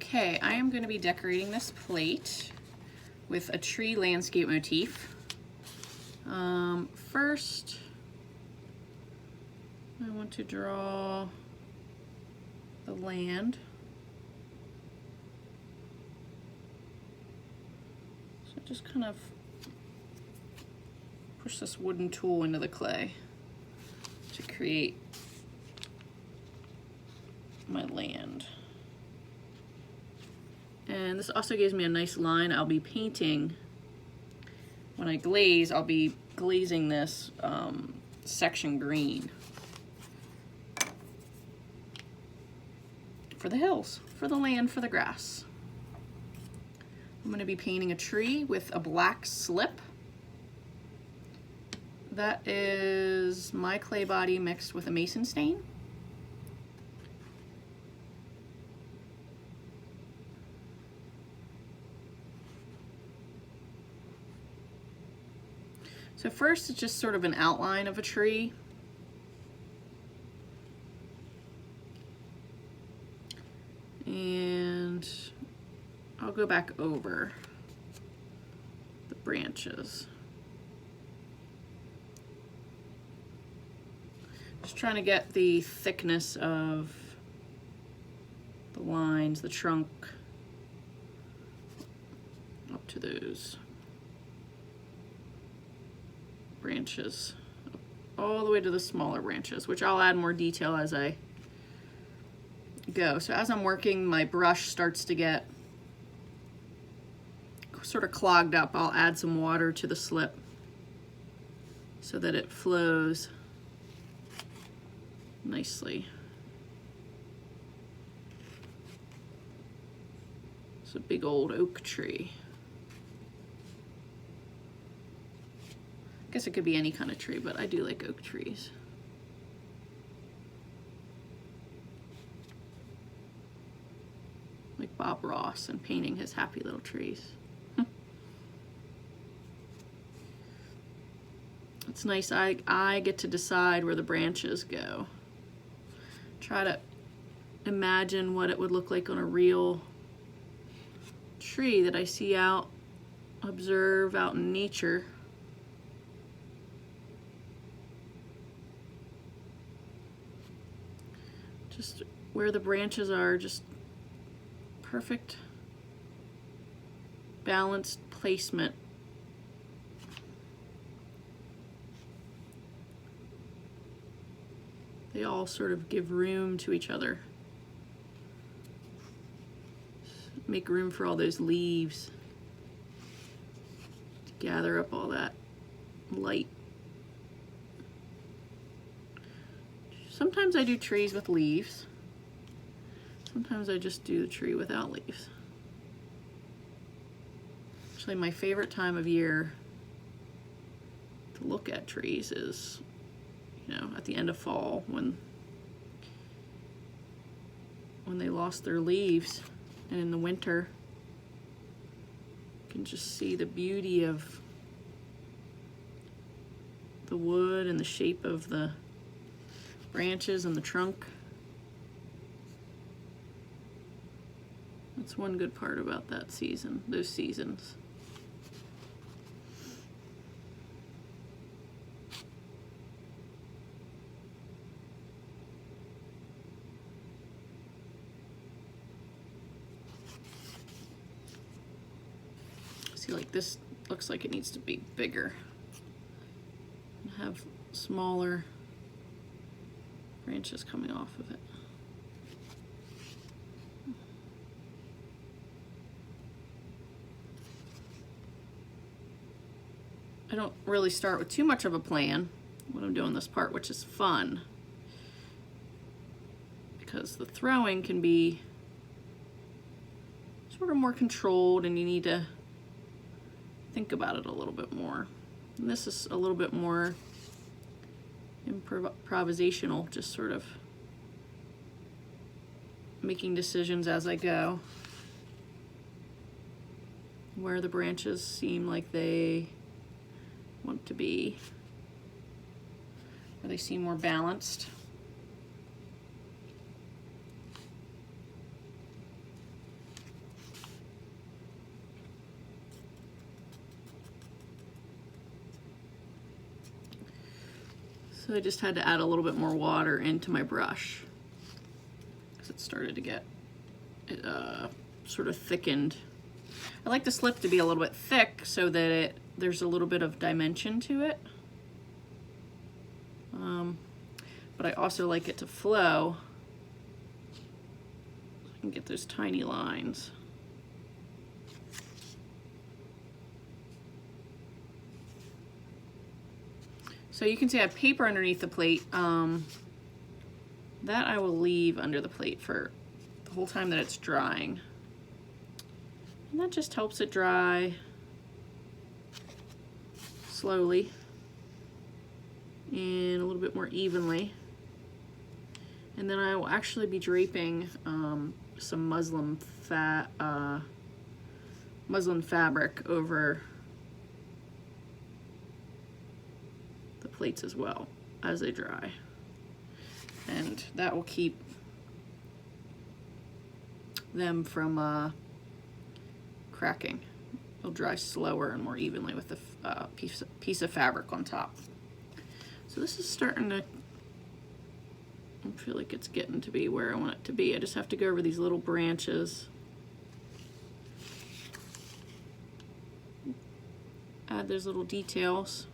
Okay, I am going to be decorating this plate with a tree landscape motif. First, I want to draw the land. So just kind of push this wooden tool into the clay to create my land. And this also gives me a nice line. I'll be painting, when I glaze, I'll be glazing this section green for the hills, for the land, for the grass. I'm going to be painting a tree with a black slip. That is my clay body mixed with a mason stain. So first it's just sort of an outline of a tree. And I'll go back over the branches. Just trying to get the thickness of the lines, the trunk, up to those branches, all the way to the smaller branches, which I'll add more detail as I go. So as I'm working, my brush starts to get sort of clogged up. I'll add some water to the slip so that it flows nicely. It's a big old oak tree. I guess it could be any kind of tree, but I do like oak trees. Like Bob Ross and painting his happy little trees. It's nice, I get to decide where the branches go. Try to imagine what it would look like on a real tree that I see out, observe out in nature. Just where the branches are, just perfect balanced placement. They all sort of give room to each other. Make room for all those leaves to gather up all that light. Sometimes I do trees with leaves. Sometimes I just do the tree without leaves. Actually, my favorite time of year to look at trees is, you know, at the end of fall when they lost their leaves, and in the winter you can just see the beauty of the wood and the shape of the branches and the trunk. That's one good part about that season, those seasons. See, like this looks like it needs to be bigger. Have smaller branches coming off of it. I don't really start with too much of a plan when I'm doing this part, which is fun, because the throwing can be sort of more controlled and you need to think about it a little bit more. And this is a little bit more improvisational, just sort of making decisions as I go, where the branches seem like they want to be, where they seem more balanced. So I just had to add a little bit more water into my brush because it started to get sort of thickened. I like the slip to be a little bit thick so that there's a little bit of dimension to it. But I also like it to flow so I can get those tiny lines. So you can see I have paper underneath the plate. That I will leave under the plate for the whole time that it's drying. And that just helps it dry slowly and a little bit more evenly. And then I will actually be draping some muslin fabric over the plates as well as they dry. And that will keep them from cracking. It'll dry slower and more evenly with the piece of fabric on top. So this is starting to, I feel like it's getting to be where I want it to be. I just have to go over these little branches. Add those little details.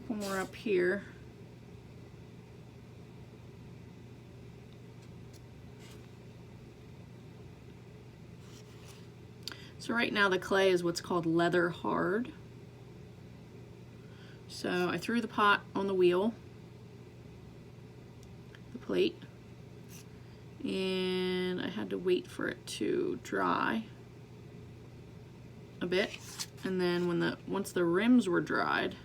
More up here. So right now the clay is what's called leather hard. So I threw the pot on the wheel, the plate, and I had to wait for it to dry a bit. And then once the rims were dried,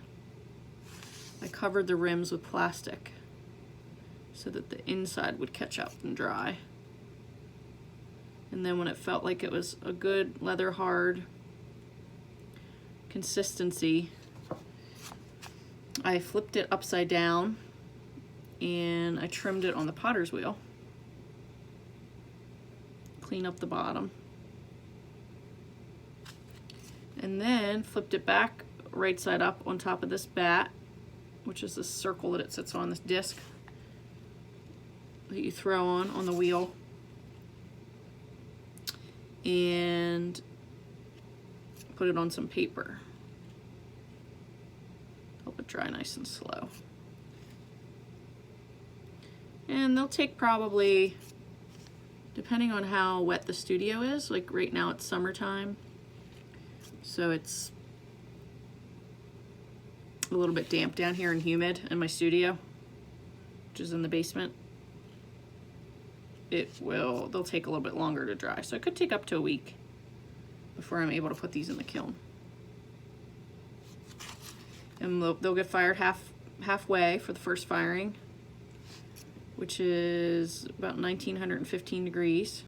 I covered the rims with plastic so that the inside would catch up and dry. And then when it felt like it was a good leather hard consistency, I flipped it upside down and I trimmed it on the potter's wheel. Clean up the bottom. And then flipped it back right side up on top of this bat, which is this circle that it sits on, this disc that you throw on the wheel. And put it on some paper. Help it dry nice and slow. And they'll take probably, depending on how wet the studio is, like right now it's summertime, so it's a little bit damp down here and humid in my studio, which is in the basement. They'll take a little bit longer to dry. So it could take up to a week before I'm able to put these in the kiln. And they'll get fired halfway for the first firing, which is about 1915 degrees.